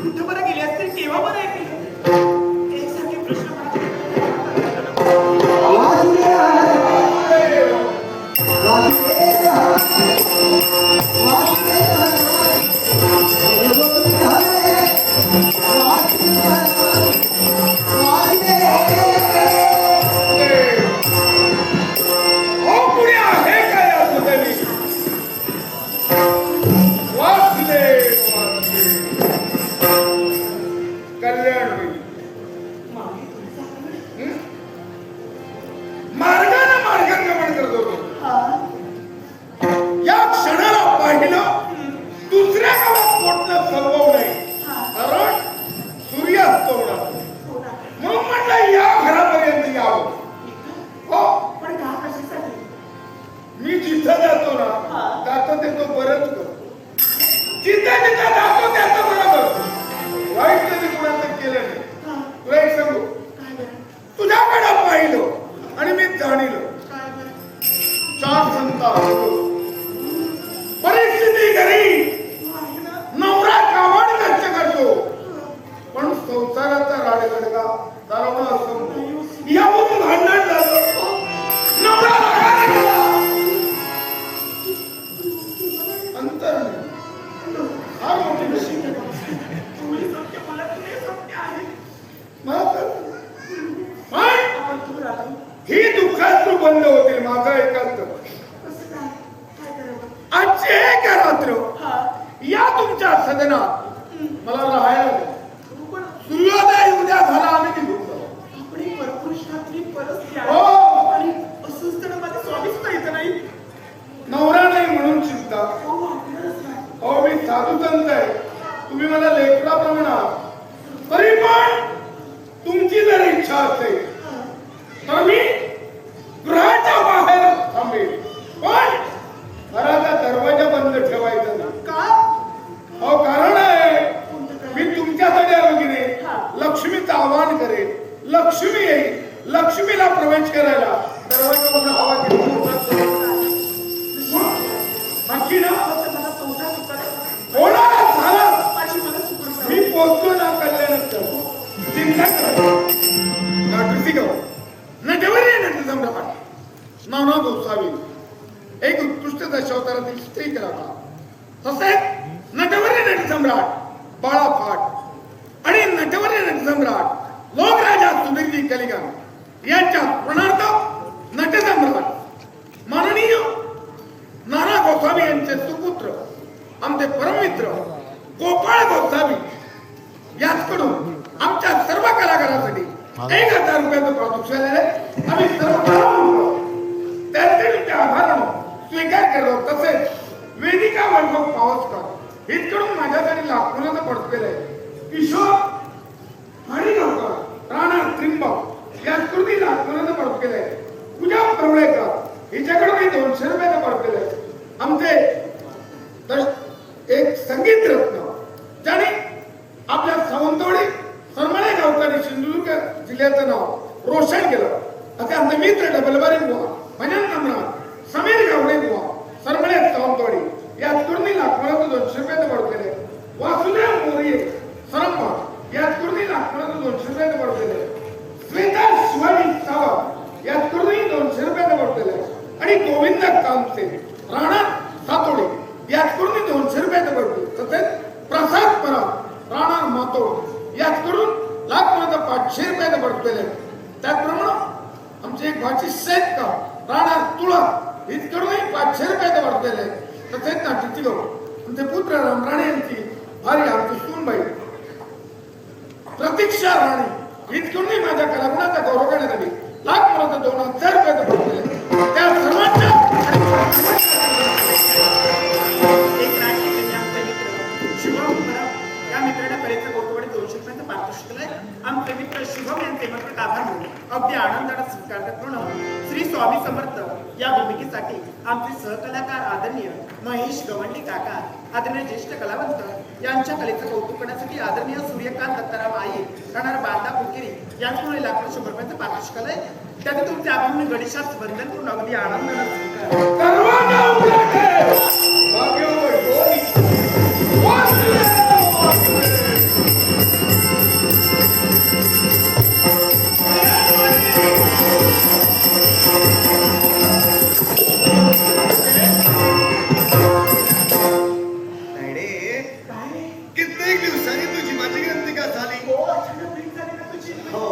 कुठं बरं गेले असतील, केव्हा बरं येतील? एकसारखे प्रश्न ही दुःखातून बंद होतील. माझा एकांत आजची एक रात्र या तुमच्या सदनात मला राहायला सूर्योदय उद्या झाला आम्ही निघून जाऊ. आपली परपुरुषातली परस्थिती आहे. हो. आणि असंच तर माझे स्वामी सुद्धा इथं नाही. नवरा नाही म्हणून चिंता. हो मी साधू संत आहे, तुम्ही मला लेकराप्रमाणे आहात. तरी पण तुमची जर इच्छा असेल तर मी गृहाच्या बाहेर थांबेल, पण घराचा दरवाजा बंद ठेवायचा ना. का? हो कारण आहे, मी तुमच्यासाठी आरोग्याने लक्ष्मीचं आवाहन करेन. लक्ष्मी येईल, लक्ष्मीला प्रवेश करायला दरवाजा बंद हवा नक्की ना. होणार झालं. मी पोचतो ना कल्याण चिंता करा. नटवरी नटसम्राट नाना गोसावी एक उत्कृष्ट दशावतारातील स्त्री कलाकार, तसेच नटवरी नटसम्राट बाळा फाट आणि नटवरी नटसम्राट लोकराजा सुधीरजी कलिगाम यांच्या स्मरणार्थ नटसम्राट माननीय नाना गोसावी यांचे सुपुत्र आमचे परममित्र गोपाळ गोसावी याचकडून आमच्या सर्व कलाकारांसाठी 1000 रुपयाचं पारितोषिक आहे. आम्ही सर्व त्याचे आभारानं स्वीकार केला. तसेच वेदिका वैभव पावसकर इतकडून माझ्यासाठी लाखोनाचं पडकेलं आहे. किशोर हरिगावकर राणा त्रिंबक याचकडून लाखोनाचं पडकेलं आहे. पूजा प्रवळेकर हिच्याकडून 200 रुपयाचं पडकेलं आहे. आमचे एक संगीत रत्न ज्याने आपल्या सावंतवाडी सरमळे गावकरी सिंधुदुर्ग जिल्ह्याचं नाव रोशन केलं असे आमचे मित्र डबलबारी बुवा, भजन सम्राट समीर गावडे बुवा, सरमळे सावंतवाडी याचकडून लाखोनाचं 200 रुपयाचं पडकेलं आहे. वासुदेव मोरे सरंबा याचकडून लाखोनाचं 200 रुपयाचं पडकेलं आहे. श्वेता शिवाजी सावंत याचकडून 200 रुपयाचं पडकेलं आहे. आणि गोविंद कामसे राणा सातोडे याचकडून 200 रुपयाचं पडकेलं. तसेच प्रसाद पराब राणा मातोड याचकडून लाखोनाचं 500 रुपयाचं पडकेलं आहे. त्याचप्रमाणे आमचे एक भाची शेतकर राणा तुळा हिचकडूनही 500 रुपयाचं पडकेलं आहे. तसेच नाटीची गौ आमचे पुत्र रामराणे यांची भारी आमची सूनबाई प्रतीक्षा राणे हिचकडूनही माझ्या कलागुणाचा गौरव करण्यात आली. लाखोनाचं 2000 रुपयाचं पडकेलं आहे. त्या सर्वांच्या आमचे मित्र शुभम यांचे मत आभार मानून अगदी आनंदाने स्वीकार करून श्री स्वामी समर्थ या भूमिकेसाठी आमचे सहकलाकार आदरणीय महेश गवंडी काका, आदरणीय ज्येष्ठ कलावंत यांच्या कलेचं कौतुक करण्यासाठी आदरणीय सूर्यकांत दत्ताराम आई राहणार बांदा पुकेरी यांच्यामुळे लाखो रुपयांचं पारितोषिक आलंय. त्याचे तुमचे आभार गणेशात वंदन करून अगदी आनंदाने स्वीकार. अचानक भेट झाली ना तुझी. हो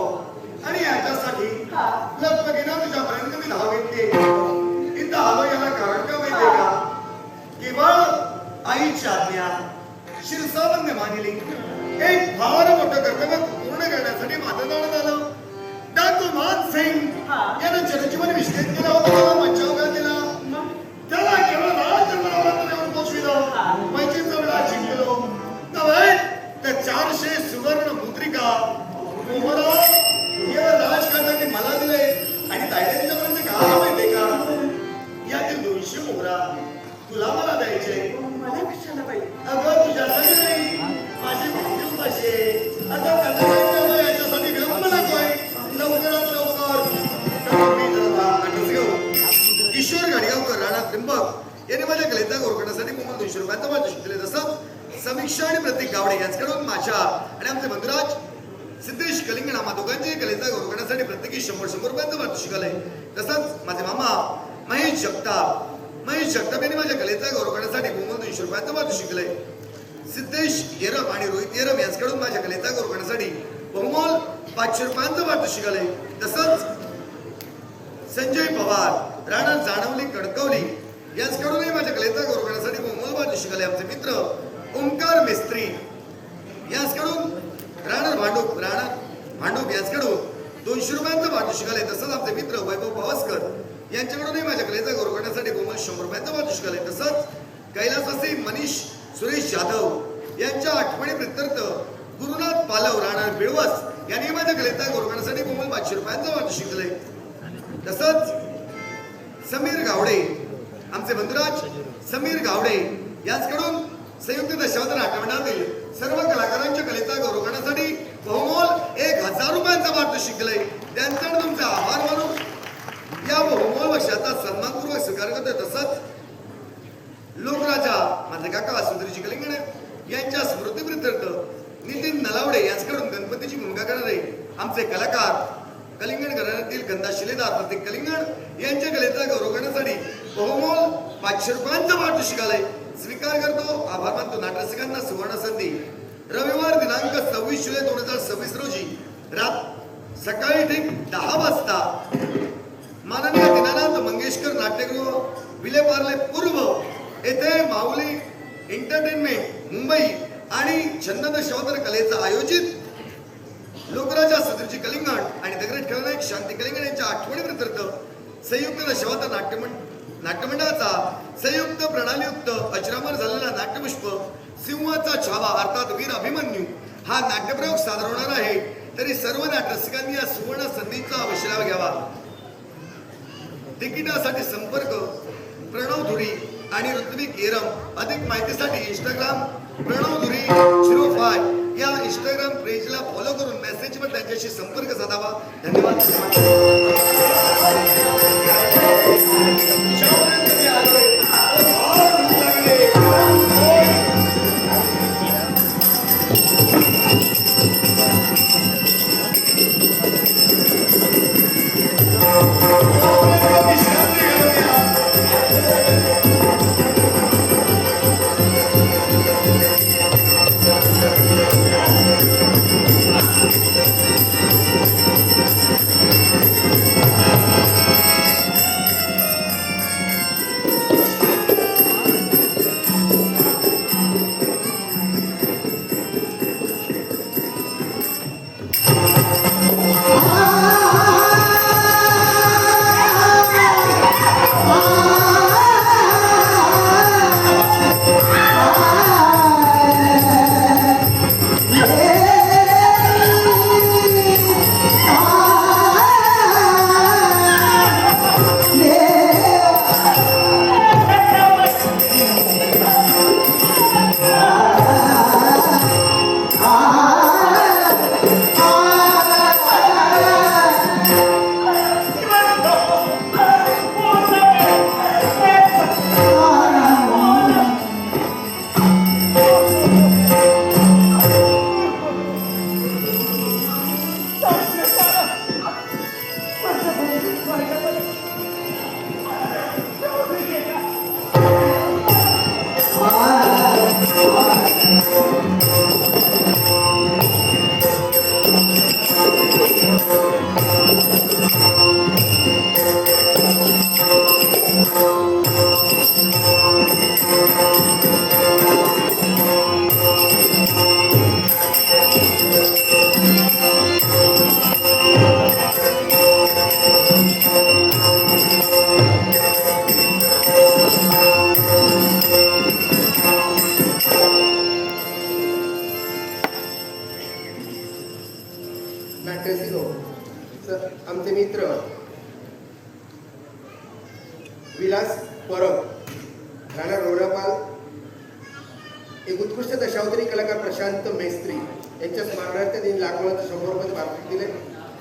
आणि याच्यासाठी हा. लगबगीनं तुझ्यापर्यंत मी धाव घेतली. इथं आलो याला कारण का माहितीये का? केवळ आईची आज्ञा शिरसावंत मानिली. एक फार मोठं कर्तव्य पूर्ण करण्यासाठी माझं जाणं झालं. डाकू मानसिंग हा. यानं जनजीवन विश्लेष केला होता, मला मज्जाव दिला. मग त्याला केवळ राजदरबारात येऊन पोचविलं. हा. पैशाचा वेळा जिंकलो नव्हे तर 400 सुवर्ण मुद्रिका मोहरा या राजकारणाने मला दिले आणि तायदेच्यापर्यंत काय माहितीये का? यातील 200 मोहरा तुला मला द्यायचे. मला कशाला बाई? अगं तुझ्यासाठी नाही, माझी भावनी उपाशी आहे. अगं कथाकारांना याच्यासाठी विलंब नकोय. लवकरात लवकर तर मी जरा नाटक घेऊ. किशोर गाडगावकर राणा त्रिंबक यांनी माझ्या कलेचा गौरव करण्यासाठी मोफत 200 रुपयांचा पारितोषिक दिले. तसंच समीक्षा आणि प्रतीक गावडे यांच्याकडून माझ्या आणि आमचे बंधुराज सिद्धेश कलिंगण आम्हा दोघांची कलेचा गौरव करण्यासाठी प्रत्येकी 100 रुपयांचं पारितोषिक आलंय. तसंच माझे मामा महेश जगताप यांनी माझ्या कलेचा गौरव करण्यासाठी मोफत 200 रुपयांचं पारितोषिक दिलंय. सिद्धेश येरम आणि रोहित येरम यांच्याकडून माझ्या कलेचा गौरव करण्यासाठी बहुमोल 500 रुपयांचं पारितोषिक आलंय. तसंच संजय पवार राणा जाणवली कणकवली यांच्याकडूनही माझ्या कलेचा गौरव करण्यासाठी बहुमोल पारितोषिक आले. आमचे मित्र ओंकार मेस्त्री यांच्याकडून राणा भांडूप यांच्याकडून 200 रुपयांचं पारितोषिक आले. तसंच आमचे मित्र वैभव पावसकर यांच्याकडूनही माझ्या कलेचा गौरव करण्यासाठी बहुमोल 100 रुपयांचं पारितोषिक आले. तसंच कैलासवासी मनीष सुरेश जाधव यांच्या आठवणी प्रित्यर्थ गुरुनाथ पालव राणा बिळवस यांनी माझ्या कलेचा गौरव करण्यासाठी बहुमोल 500 रुपयांचं पारितोषिक दिले. तसंच समीर गावडे आमचे बंधुराज समीर गावडे यांच्याकडून संयुक्त दशावतार नाट्यमंडळातील सर्व कलाकारांच्या कलेचा गौरव करण्यासाठी बहुमोल 1000 रुपयांचा पारितोषिक दिलंय. त्यांच्याकडे तुमचे आभार मानून या बहुमोल वर्षाचा सन्मानपूर्वक स्वीकार करतोय. तसंच लोकराजा माझे काका सुंदरीजी कलिंगण यांच्या स्मृतीप्रित्यर्थ नितीन नलावडे यांच्याकडून गणपतीची भूमिका करणारे आमचे कलाकार कलिंगण घराण्यातील गंधा शिलेदार प्रतीक कलिंगण यांच्या कलेचा गौरव करण्यासाठी बहुमोल 500 रुपयांचं पारितोषिक आलंय. स्वीकार करतो, आभार मानतो. नाटरसिकांना सुवर्ण संधी. रविवार दिनांक 26 जुलै 2026 रोजी सकाळी ठीक 10 वाजता माननीय दीनानाथ मंगेशकर नाट्यगृह विलेपार्ले पूर्व येथे माऊली एंटरटेनमेंट मुंबई आणि छंद दशावतार कलेचा आयोजित लोकराजा सुधीरजी कलिंगण आणि दगड खलनायक शांती कलिंगण यांच्या आठवणीप्रित्यर्थ संयुक्त दशावतार नाट्यमंडळाचा संयुक्त प्रणालीयुक्त अजरामर झालेला नाट्यपुष्प सिंहाचा छावा अर्थात वीर अभिमन्यू हा नाट्यप्रयोग सादर होणार आहे. तरी सर्व नाटरसिकांनी या सुवर्ण संधीचा अवश्य लाभ घ्यावा. तिकिटासाठी संपर्क प्रणव धुरी आणि ऋत्विक येरम. अधिक माहितीसाठी इंस्टाग्राम प्रणव धुरी 05 या इंस्टाग्राम पेजला फॉलो करून मेसेजवर त्यांच्याशी संपर्क साधावा. धन्यवाद. नाट्यसिंह आमचे मित्र विलास परब राणा रोडापाल, एक उत्कृष्ट दशावतारी कलाकार प्रशांत मेस्त्री यांच्या स्मरणार्थ त्यांनी लाखोळाचं 100 रुपये पारितोषिक दिले.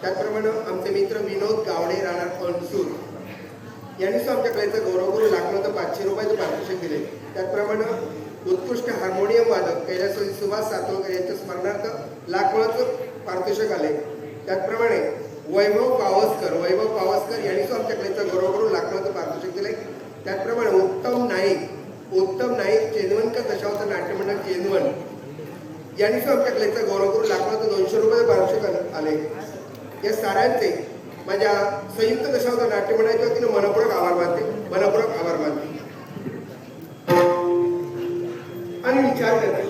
त्याचप्रमाणे आमचे मित्र विनोद गावडे राणा अणसूर यांनी सुद्धा आमच्या कलेचा गौरव करून लाखोळाचं 500 रुपयाचं पारितोषिक दिले. त्याचप्रमाणे उत्कृष्ट हार्मोनियम वादक कैलासवासी सुभाष सातवकर यांच्या स्मरणार्थ लाखोळाचं पारितोषिक आले. त्याचप्रमाणे वैभव पावसकर यांनी सुद्धा आमच्या कलेचा गौरव करून लाखोळाचं पारितोषिक दिले. त्याचप्रमाणे उत्तम नाईक चेंदवनकर दशावतार नाट्यमंडळ चेंदवन यांनी सुद्धा आमच्या कलेचा गौरव करून लाखोळाचं 200 रुपये पारितोषिक आले. या साऱ्यांचे माझ्या संयुक्त दशावतार नाट्यमंडळाच्या वतीनं मनपूर्वक आभार मानते आणि विचार करते.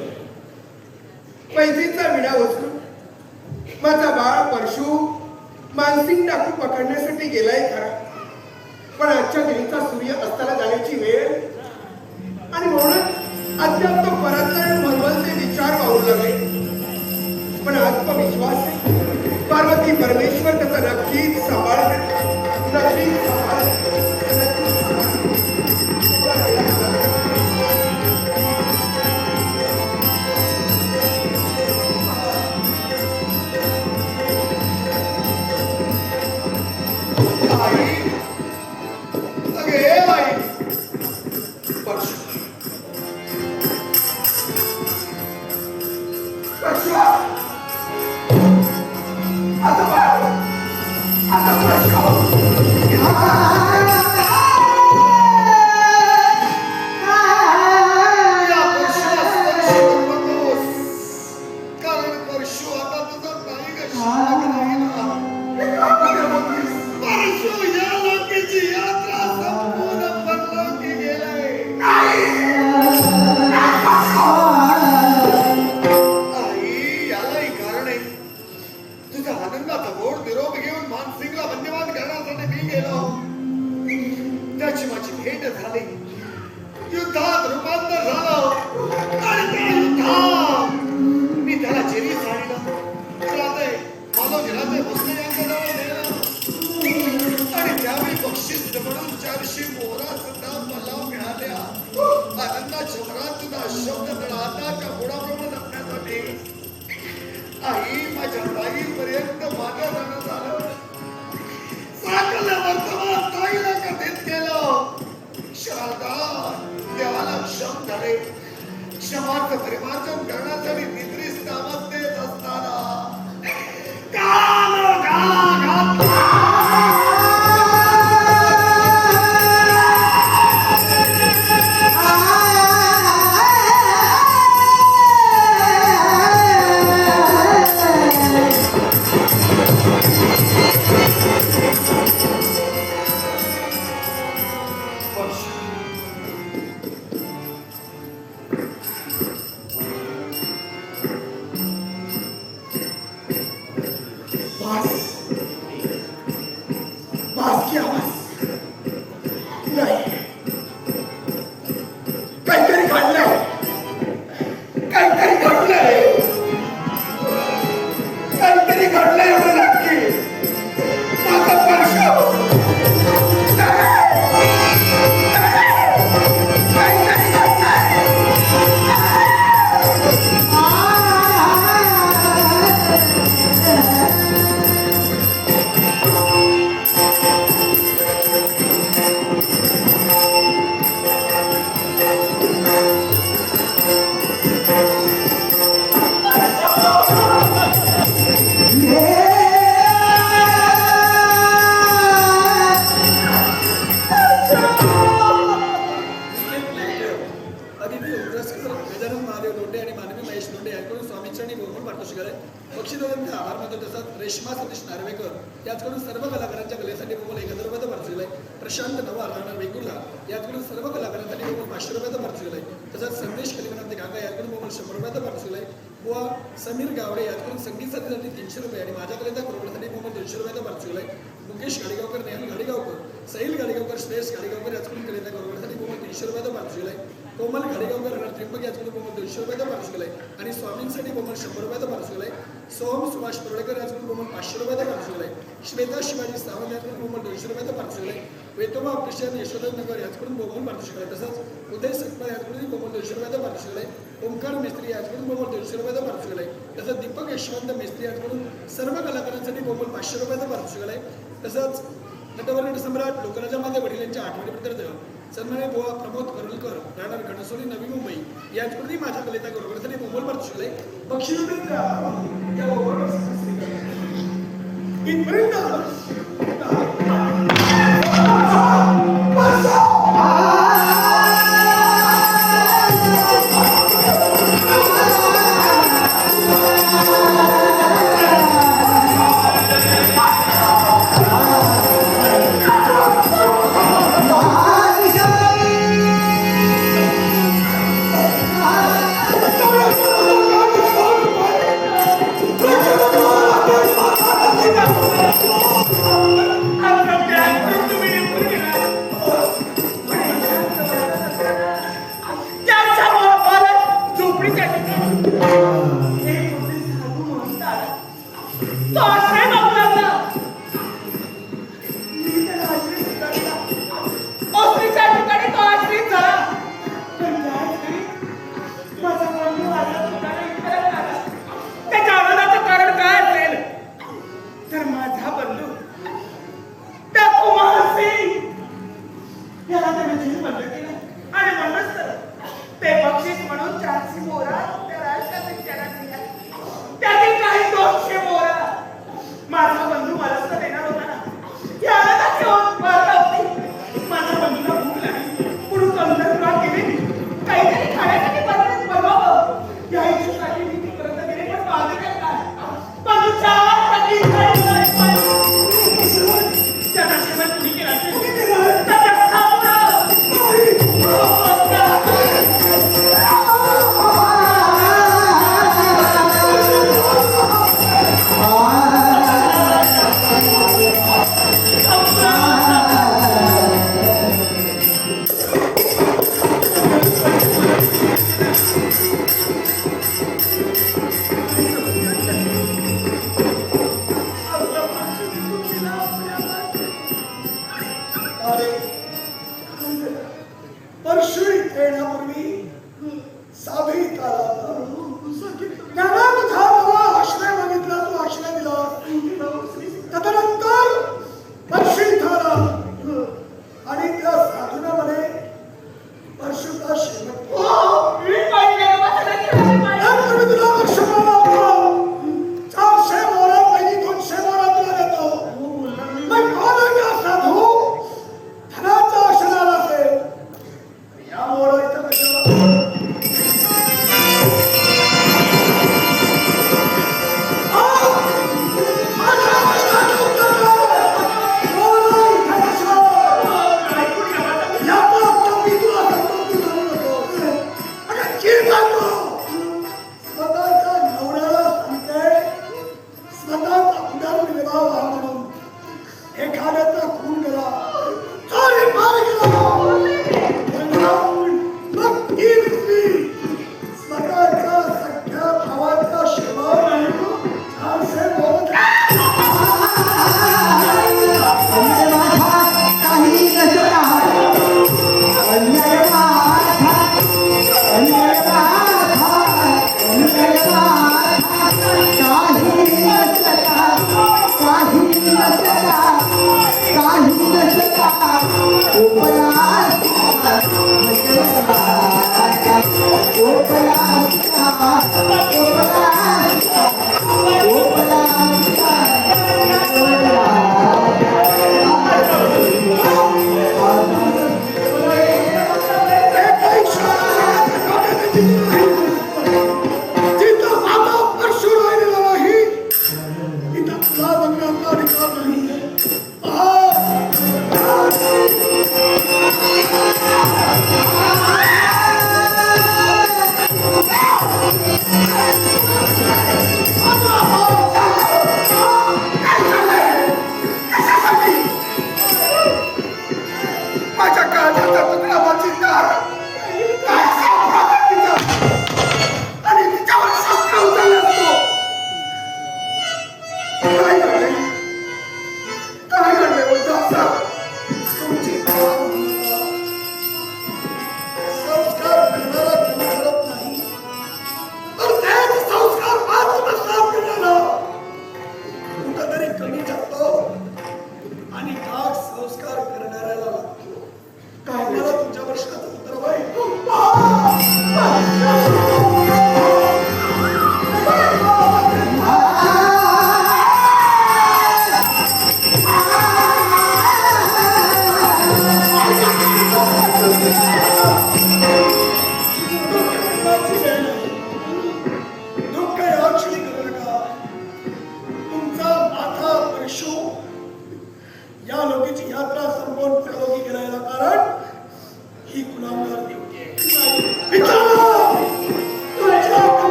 पैसेचा विडा उचलून माझा बाळ परशु मानसिंग डाकू पकडण्यासाठी गेलाय खरा, पण आजच्या दिवसा सूर्य अस्ताला जाण्याची वेळ आणि म्हणून अद्याप तो परत मनवलते विचार वाहू लागले. पण आत्मविश्वास पार्वती परमेश्वर त्याचा नक्कीच सांभाळ क्षमाचं परिमार्जन करण्यासाठी निद्रिस्त अवस्थेत असताना रेश्मा सतीश नार्वेकर याचकडून सर्व कलाकारांच्या कलेसाठी मोबाईल 1000 रुपयाचा पार्सल आहे. प्रशांत नवाल राहणार वेंगुर्ला याचकडून सर्व कलाकारांसाठी मोबाईल 500 रुपयाचा पार्सल आहे. तसंच संदेश कलिमनाथ काका याचकडून मोबाईल 100 रुपयाचा पार्सल आहे. बुवा समीर गावडे याचकडून संगीत साथीसाठी 300 रुपये आणि माझ्या कलेचा प्रोग्रामसाठी मोबाईल 200 रुपयाचा पार्सल आहे. मुकेश गाडीगावकर, नेहल गाडीगावकर, सैल गाडीगावकर, श्रेयस गाडीगावकर याचकडून कलेचा प्रोग्रामसाठी मोबाईल 300 रुपयाचा पार्सल आहे. कोमल घाडेगावकर राहणार त्र्यंबक याचकडून कोमल 200 रुपयाचा पारितोषिक आहे आणि स्वामींसाठी कोमल 100 रुपयाचा पारितोषिक आहे. सोहम सुभाष परोळेकर याचकडून कोमल 500 रुपयाचा पारितोषिक आहे. श्वेता शिवाजी सावंत याचकडून कोमल 200 रुपयाचा पारितोषिक आहे. वेतोबा ऑपरेशन यशोदानगर याचकडून कोमल पारितोषिक आहे. तसंच उदय सकपाळ याचकडून कोमल 200 रुपयाचा पारितोषिक आहे. ओमकार मेस्त्री याचकडून कोमल 200 रुपयाचा पारितोषिक आहे. तसंच दीपक यशवंत मेस्त्री याचकडून सर्व कलाकारांसाठी कोमल 500 रुपयाचा पारितोषिक आहे. तसंच नटवर्णन सम्राट लोकराजा माझे वडील यांच्या आठवणीप्रित्यर्थ सन्माननीय बुवा प्रमोद करुलकर राहणार घनसोली नवी मुंबई यांच्याकडूनही माझ्या कलेचा गौरवण्यासाठी कोमल पारितोषिक आहे. बक्षीस Ah!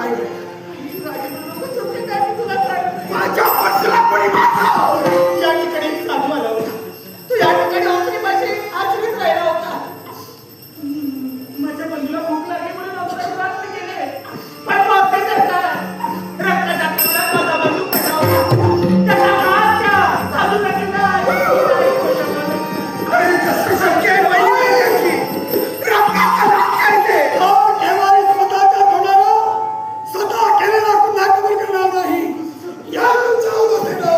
नाही नको चुकते काय मी तुला सांगते. माझ्या पर्सला कोणी मारलं? या ठिकाणी एक साधू आला होता. तू या ठिकाणी औषधीपाशी आश्रित राहिला होता. माझ्या बंधूला भूक लागली म्हणून औषध प्राप्त केले. पण मग ते करता रक्त टाकला माझा बंधू पडला होता. त्याचा हात त्या साधूला केला. अरे कसं शक्य आहे माहिती आहे की रक्ताचा राग काय ते? हो, केव्हाही स्वतःच्या तोंडाला स्वतः केलेला गुन्हा कबूल करणार नाही. या तुमच्या अवधूतीनं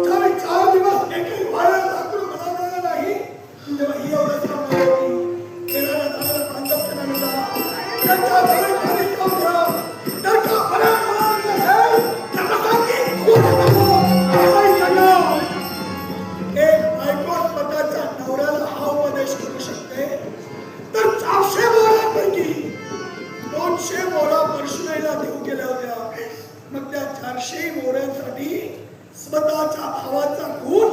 ज्यावेळी 4 दिवस एकही वायर लाकूड बनवलेलं नाही, तेव्हा ही एवढंच करणार होती. केलेला झालेला प्रांतस्थ नव्हता. त्यांच्या जवळ खाली जाऊन घ्या. त्यांचा फरक होणार नसेल, त्यांना सांगेन, खूप नको. असंही सांगा. एक बायको स्वतःच्या नवऱ्याला हा उपदेश करू शकते, तर 400 मोहरांपैकी 200 मोहरा परशुराईला देऊ केल्या होत्या. मग त्या 400 मोहऱ्यांसाठी स्वतःच्या भावाचा खून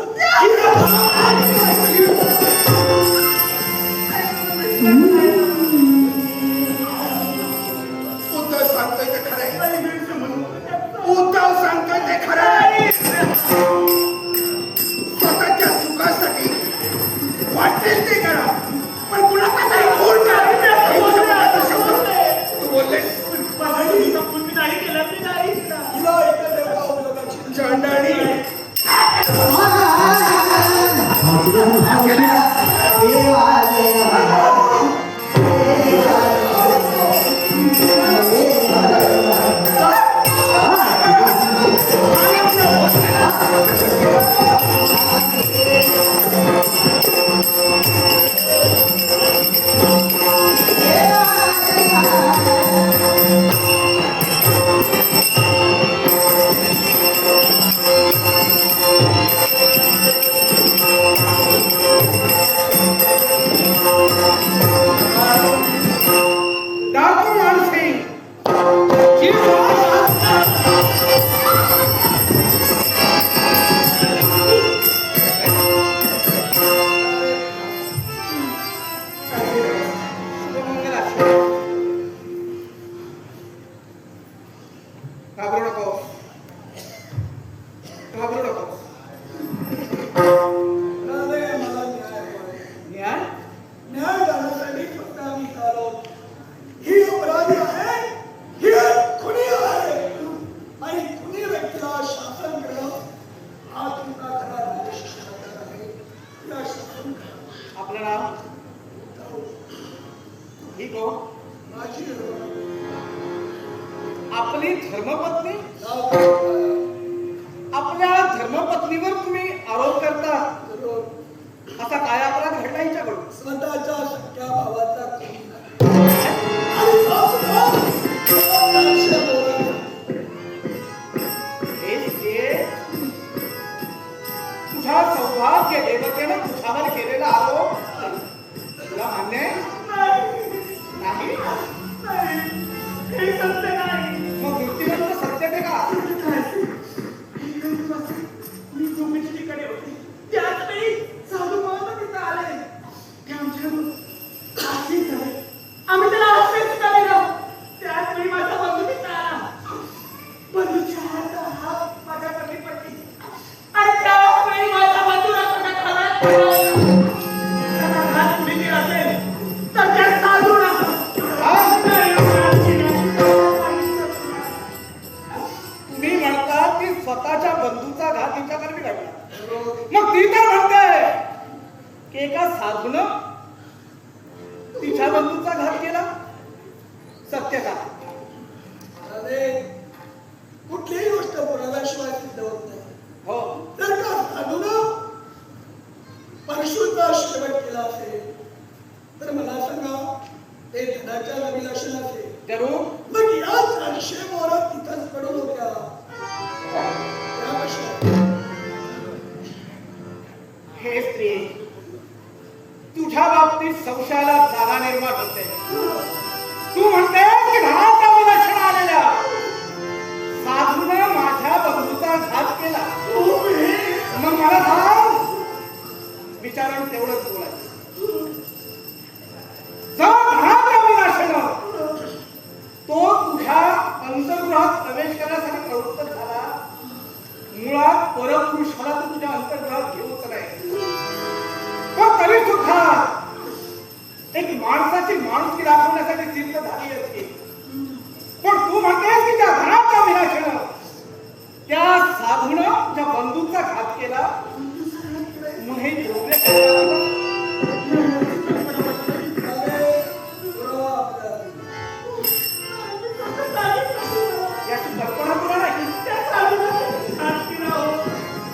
उद्धव सांगतोय ते खरंय. उद्धव सांगतोय ते खरंय. स्वतःच्या सुखासाठी वाटेल ते करा, पण कुणाचा तरी खून करा. हे तुझ्या मनाचा शब्द. तू बोललेस मी नाही केलं. मी नाही केलं. हिला एका देवता उपयोगाची चंडाळी. डाकू माणसे जी घाबरू नको. घाबरू नको. राधे मला न्याय हवा. न्याय न्याय देण्यासाठी फक्त आम्ही इथं आलो. ही अपराधी आहे, ही खुनी आहे, आणि खुनी व्यक्तीला शासन करणं हा तुमचा खरा राजशिष्टाचार आहे. या शासन करा. आपलं नाव ही कोण? माझी आपली धर्मपत्नी? नाव काय? आपल्या धर्मपत्नीवर तुम्ही आरोप करता, जरूर. असा काय अपराध घडला हिच्याकडून? स्वतःच्या सख्या भावाचा खून आणि सासूला स्वतःचे बोलत. तुझ्या सौभाग्य देवतेनं तुझ्यावर केलेला आरोप तुला मान्य आहे? नाही? हे सत्य नाही. मग मृत्यूनंतर सत्य ते का? मी झोपेच्या ठिकाणी होते. त्याच वेळी साधू महाराज तिथं आले. ते आमच्या काशी झाले. साधूनं ज्या बंधूचा घात केला मग हे द्रव्य याची कल्पना तुला नाही.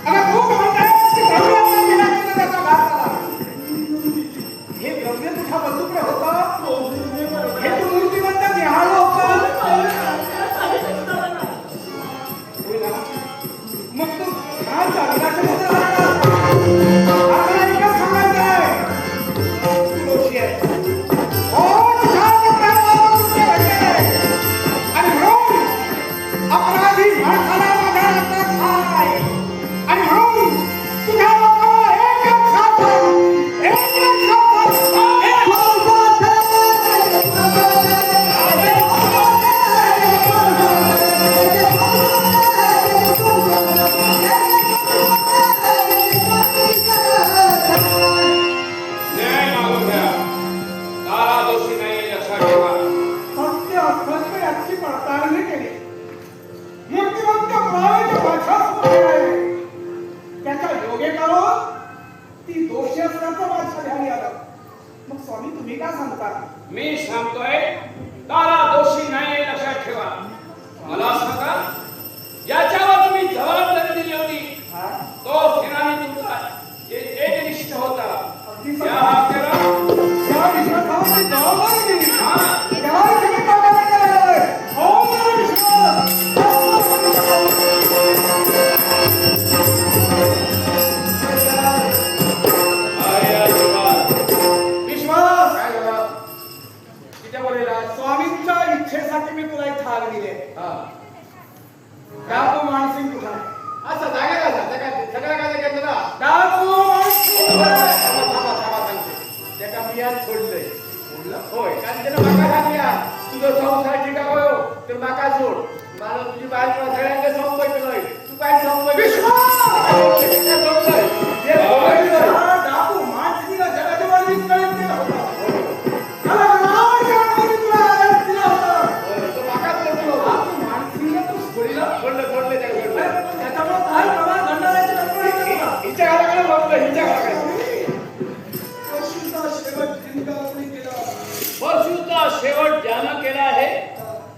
अगं तू म्हणताय की द्रव्याचा विनाशाने त्याचा घात झाला. हे द्रव्य तुझ्या बंधूकडे होतं. हे तू मूर्तिमंत निहाळलं होतं. होय ना? मग तू घातचा विनाशाने झाला का? आपल्याला एकच सांगायचं आहे. तू दोषी आहे. हो, तुझ्या मित्रांबरोबर तुझे घडले. आणि म्हणून अपराधी माणसाला बघा लागतात आहे. आणि म्हणून तुझ्या लोकांना एकच शासन, एकच शासन, न्याय मागून घ्या. तारा दोषी नाही लक्षात ठेवा. सत्य असत्य याची पडताळणी केली. मूर्तिमंत पुराव्याच्या माझ्यासमोर आहे. त्याच्या योगे करून ती दोषी असल्याचं माझ्या ध्यानी आलं. मग स्वामी तुम्ही काय सांगता? मी सांगतोय तारा दोषी नाही लक्षात ठेवा. मला सांगा याच्यावर तुम्ही जबाबदारी दिली होती हा? तो सेनानी तुमचा एकनिष्ठ होता. अगदी या हत्येला त्या विश्वासावर मी जबाबदारी दिली. हा त्यावर तुम्ही काय केलंय? ओम नमः विष्णू. आहे आशीर्वाद. विश्वास काय झालं? तिच्या बोलेला स्वामींच्या इच्छेसाठी मी तुला इथं आणले. हा. डाकू मानसिंग कुठं आहे? असं जागा का सगळं काय घेतलं ना डाकू मानसिंग त्याला मी आज सोडलंय होय कारण त्याला माका सांगल्या तुझं संसार ठीक आहे तर माका सोड मला तुझी बायको सगळ्यांना संपवायचं तू काय संपवायचं डाकू मानसिंगला जगाच्या वर विस्कळीत केला होता. त्याला रामाच्या आतमध्ये तुला आदेश दिला होता. तो माकाच सोडलो डाकू मानसिंगला तू सोडलं. सोडलं त्याच्यामुळे काय प्रमाण घडणाऱ्याची कल्पना केली का? हिच्या घराकडे बघलं हिच्या घराकडे वर्षीचा शेवट जिंकावणी केला. परशुचा शेवट ज्यानं केला आहे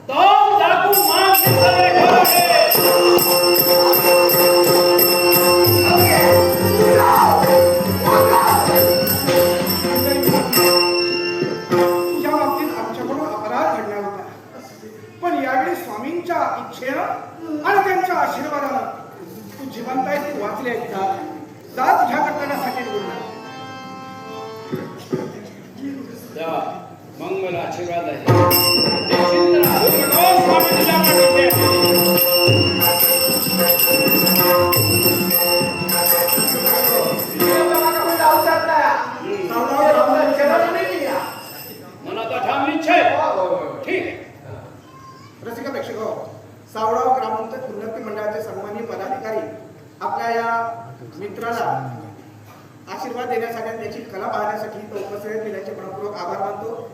तो डाकू मानसिंगकडे घर आहे. तुझ्या बाबतीत आमच्याकडून अपराध घडला होता. पण यावेळी स्वामींच्या इच्छेनं आणि त्यांच्या आशीर्वादानं तू जिवंत आहे तू वाचले आहेत का? जा तुझ्या कर्तव्यासाठी निवडला. देवा मंगल आशीर्वाद आहे. निश्चिंत राहा. हो, स्वामी तुझ्या पाठीशी मनाचा ठाम निश्चय. ठीक आहे. रसिका प्रेक्षक हो, सावळाव ग्रामोन्नत उन्नती मंडळाचे सन्माननीय पदाधिकारी आपल्या या मित्राला आशीर्वाद देण्यासाठी आणि त्याची कला पाहण्यासाठी इथं उपस्थित आहेत. मी त्यांचे मनपूर्वक आभार मानतो.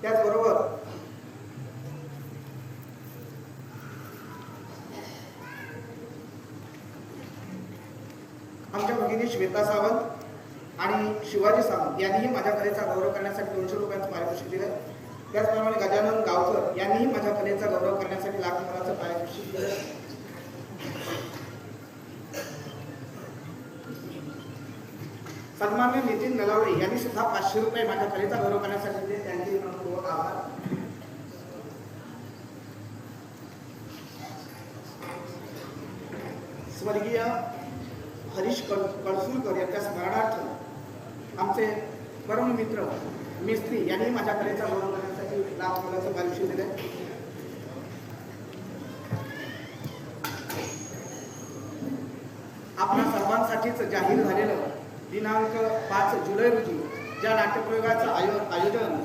त्याचबरोबर आमच्या भगिनी श्वेता सावंत आणि शिवाजी सावंत यांनीही माझ्या कलेचा गौरव करण्यासाठी 200 रुपयांचं पारितोषिक दिलं. त्याचप्रमाणे गजानन गावकर यांनीही माझ्या कलेचा गौरव करण्यासाठी लाखभराचं पारितोषिक दिलं. सन्माननीय नितीन नलावडे यांनी सुद्धा 500 रुपये माझ्या कलेचा गौरव करण्यासाठी दिले. त्यांचे मनपूर्वक आभार. स्वर्गीय हरीश कळसुरकर यांच्या स्मरणार्थ आमचे परम मित्र मिस्त्री यांनी माझ्या कलेचा गौरव करण्यासाठी लाखभराचं पारितोषिक दिले. आपल्या सर्वांसाठीच जाहीर झालेलं दिनांक 5 जुलै रोजी ज्या नाट्यप्रयोगाचं आयोजन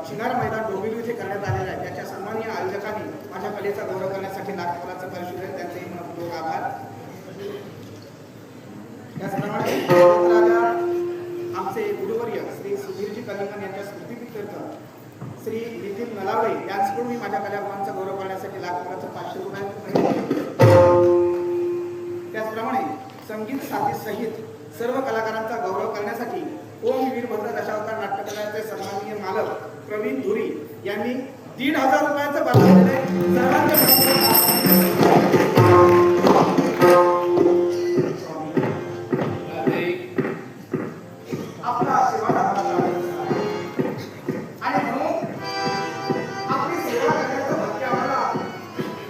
चिनार मैदान डोंबिवली येथे करण्यात आलेलं आहे त्याच्या सन्माननीय आयोजकांनी माझ्या कलेचा गौरव करण्यासाठी लाखभराचं पारितोषिक दिले. त्यांचेही मनपूर्वक आभार. त्याचप्रमाणे राजा आमचे गुरुवर्य श्री सुधीरजी कलिंगन यांच्या स्मृतिप्रीत्यर्थ श्री नितीन नलावडे यांच्याकडून मी माझ्या कलागुणांचा गौरव करण्यासाठी लाखभराचं 500 रुपये संगीत साथी सहित सर्व कलाकारांचा गौरव करण्यासाठी ओम वीरभद्र दशावतार नाट्यकलाचे सन्माननीय मालक प्रवीण धुरी यांनी 1,500 रुपयाचं बक्षीस दिले. आपला आशीर्वाद आम्हाला लाभायचा. आणि म्हणून आपली सेवा करण्याचं भाग्य आम्हाला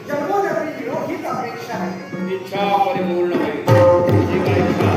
जन्मोजन्मी मिळो हीच अपेक्षा आहे. इच्छा परिपूर्ण होईल. तुझी काय इच्छा?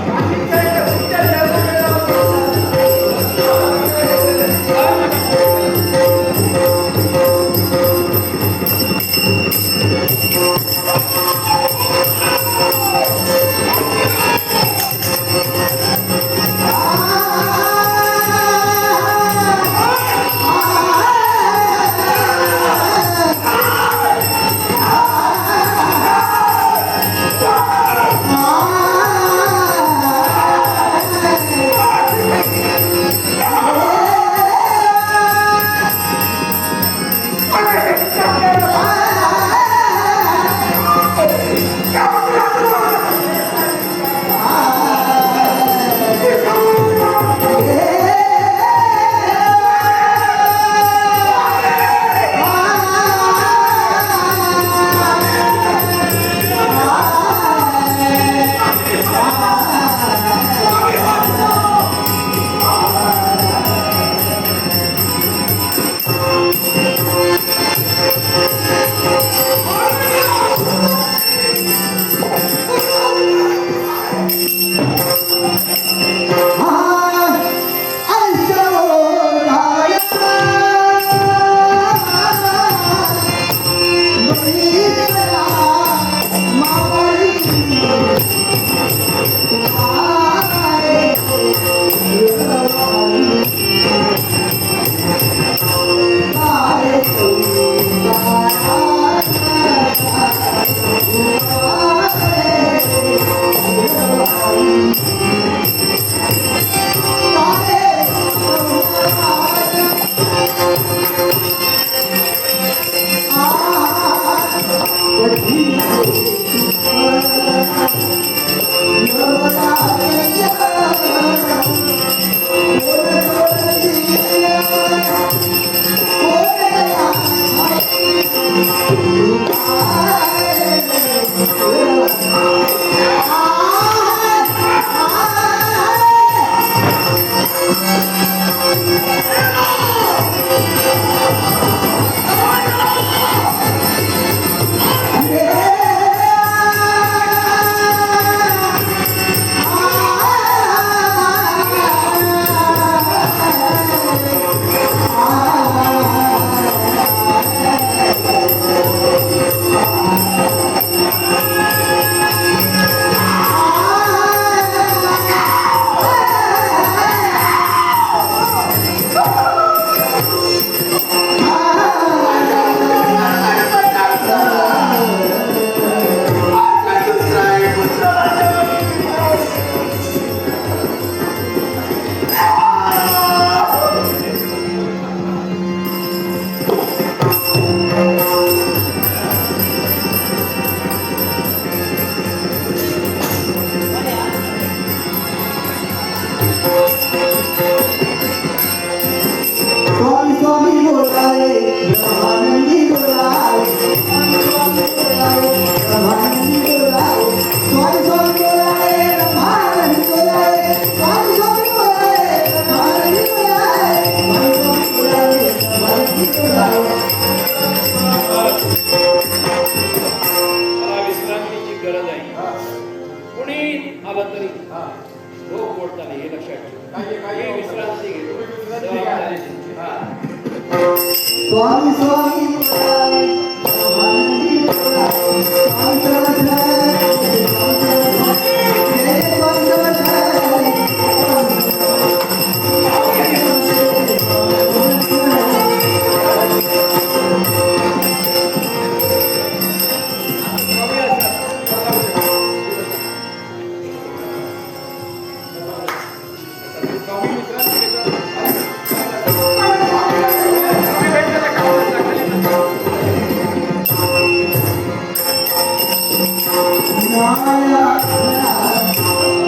Hallelujah.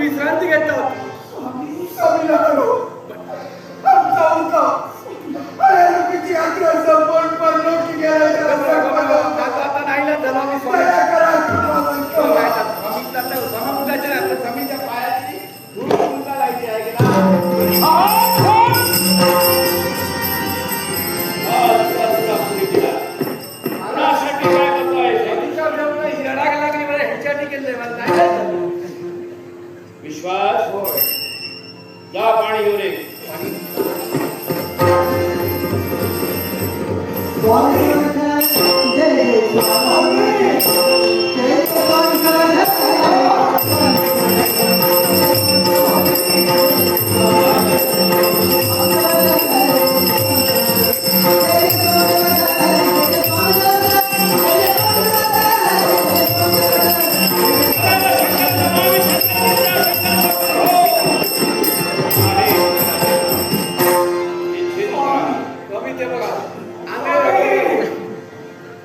विश्रांती घेतात. आमचा उठा अरे लोकांची यात्रा संपवून परलोकी गेला आता नाहीला झाला मी स्वामीच्या पायाची धूळ तुमचा लायची आहे की विश्वास जा पाणी घेऊन ये.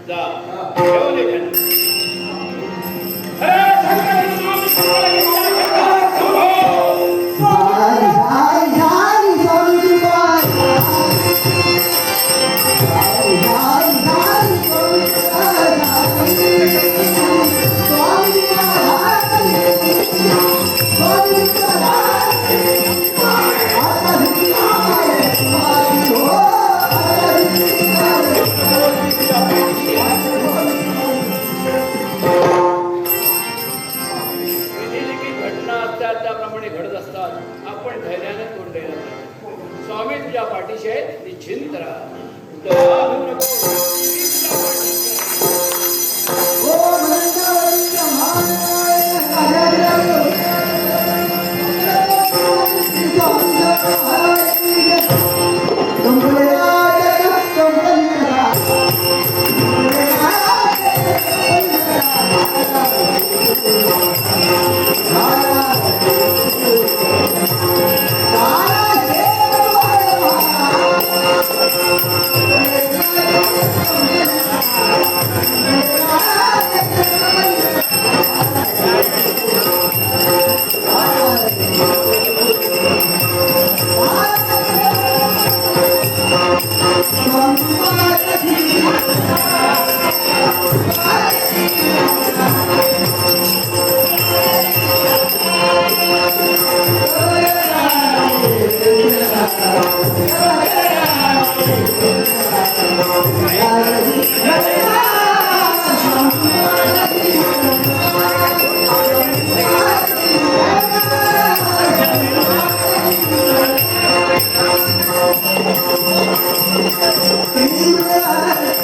जा घेऊन ये. त्याप्रमाणे घडत असतात. आपण धैर्याने तोंड द्यायला पाहिजे. स्वामी तुझ्या पाठीशी आहेत, निश्चिंत राहा. दयाळू नको. मी तुझ्या पाठीशी आहे. Thank you.